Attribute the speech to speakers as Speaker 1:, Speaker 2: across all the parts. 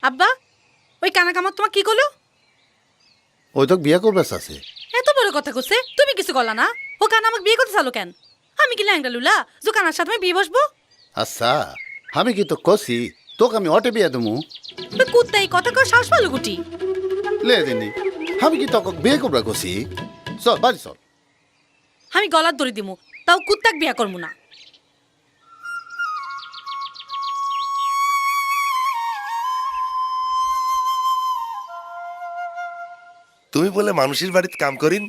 Speaker 1: আব্বা ওই কানা কামাত তোমার কি করলো?
Speaker 2: ওই তো বিয়ে করবে আছে।
Speaker 1: এত বড় কথা কইছে, তুমি কিছু করলা না? ও কানা আমাকে বিয়ে করতে চালো কেন? আমি কি ল্যাংড়া লুলা যে কানার সাথে আমি বিয়ে বসবো?
Speaker 2: আচ্ছা আমি কি তো কছি তোকে আমি অটে বিয়ে দেবো?
Speaker 1: ওই কুত্তা এই কথা কয় শ্বাস পালো গুটি।
Speaker 2: লে দিনি আমি কি তোকে বিয়ে করবে কছি? চল বাড়ি চল।
Speaker 1: আমি গলার দড়ি দিমু, তাও কুত্তাক বিয়া করবো না।
Speaker 3: তুমি বলে মানুষের বাড়িতে কাম করিন?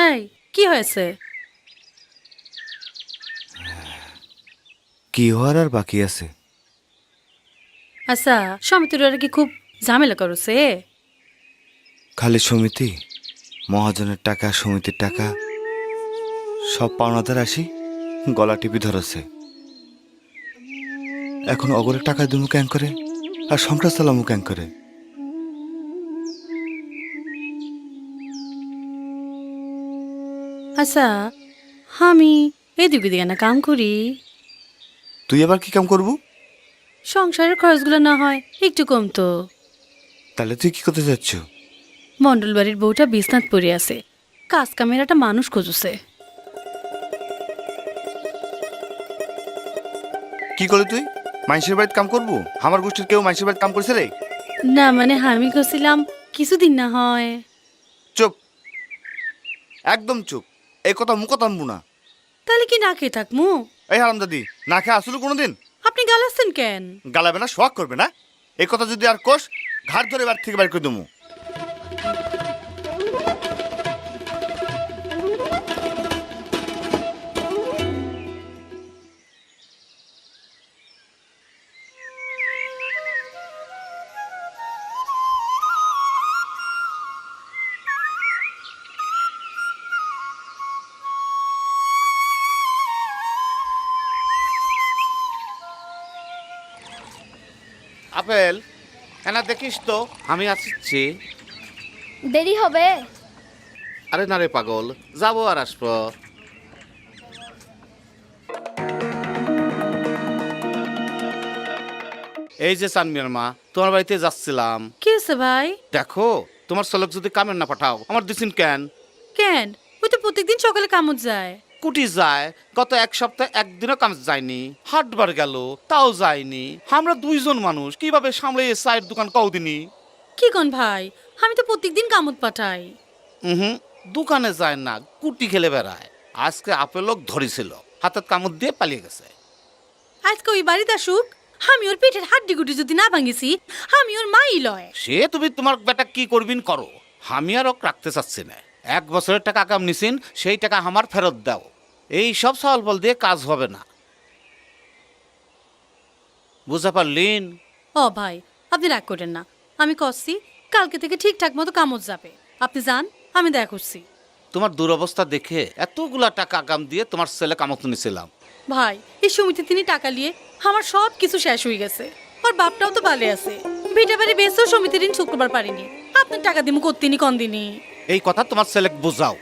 Speaker 1: এই কি হয়েছে?
Speaker 4: কি হওয়ার আর বাকি আছে?
Speaker 1: আচ্ছা সমিতির ওরা কি খুব ঝামেলা করছে?
Speaker 4: খালি সমিতি, মহাজনের টাকা, সমিতির টাকা সব পাওনাদার আসি গলা টিপি ধরেছে। এখন অগরে টাকা দিমু ক্যাং করে আর সংসার চালামু ক্যাং করে?
Speaker 1: আচ্ছা আমি এদিকে দিকে না কাম করি,
Speaker 4: তুই আবার কি কাম করবু?
Speaker 1: সংসারের খরচগুলো না হয় একটু কমতো।
Speaker 4: তাহলে তুই কি করতে যাচ্ছ?
Speaker 1: মন্ডল বাড়ির বউটা বিছনাথ পড়ে আছে, কাজ কামের একটা মানুষ খুঁজছে।
Speaker 4: কি করলি তুই? মানুষের বাড়িতে কাম করবো? আমার গোষ্ঠীর কেউ মানুষের বাড়িতে কাম করছে রে?
Speaker 1: না মানে আমি করছিলাম কিছুদিন না হয়।
Speaker 4: চুপ, একদম চুপ, এই কথা মুখ টানবো না।
Speaker 1: তাহলে কি না খেয়ে থাকমু?
Speaker 4: এই হারাম দাদি, না খেয়ে আসলো কোনোদিন?
Speaker 1: আপনি গালাচ্ছেন কেন?
Speaker 4: গালাবে না, শখ করবে না? এই কথা যদি আর কোষ, ঘাট ধরে বাড়ি থেকে বাইর করে দেবো।
Speaker 2: আপেল এনা দেখিস তো আমি আসছি।
Speaker 5: দেরি হবে।
Speaker 2: আরে না রে পাগল, যাবো আর আসবো। এই যে চানমিয়ার মা, তোমার বাড়িতে যাচ্ছিলাম।
Speaker 1: কি হয়েছে ভাই?
Speaker 2: দেখো তোমার ছেলেক যদি কামের না পাঠাও আমার দিছিন কেন?
Speaker 1: কেন? ওই তো প্রত্যেকদিন সকালে কামত যায়।
Speaker 2: কুটি যায়, গত এক সপ্তাহে একদিনও কাম যায়নি। হাটবার গেল তাও যায়নি। আমরা দুইজন মানুষ কিভাবে সামলে এই চায়ের দোকান কওদিনি?
Speaker 1: কি কোন ভাই, আমি তো প্রত্যেকদিন কামত পাঠাই।
Speaker 2: হুম, দোকানে যায় না, কুটি খেলে বেড়ায়। আজকে আপেলক ধরেছিল, হাতের কামড় দিয়ে পালিয়ে গেছে।
Speaker 1: আজকে ওই বাড়িতে আসুক, আমি ওর পেটের হাড্ডি গুটি যদি না ভাঙিছি, আমি ওর মাই লয়।
Speaker 2: সে তুমি তোমার বেটা কি করবিন করো, আমি আর ওক রাখতে চাচ্ছি না। 1 বছরের টাকা কাম নিছিন, সেই টাকা আমার ফেরত দাও। এই সব সওয়াল বল দিয়ে কাজ হবে না, বুঝা পারলিন?
Speaker 1: ও ভাই আপনি রাগ করেন না, আমি করছি কালকে থেকে ঠিকঠাক মতো কামত যাবে। আপনি যান, আমি দেখা করছি।
Speaker 2: তোমার দুরবস্থা দেখে এতগুলা টাকা কাম দিয়ে তোমার ছেলে কামত নিছিলাম।
Speaker 1: ভাই এই সমিতি তিনি টাকা নিয়ে আমার সব কিছু শেষ হয়ে গেছে। ওর বাপটাও তো ভালো আছে, ভিটা বাড়ি বেসেও সমিতির ঋণ শুক্রবার পারিনি। আপনার টাকা দিমু করতিনি কন দিনই।
Speaker 2: এই কথা তোমার ছেলেকে বোঝাও।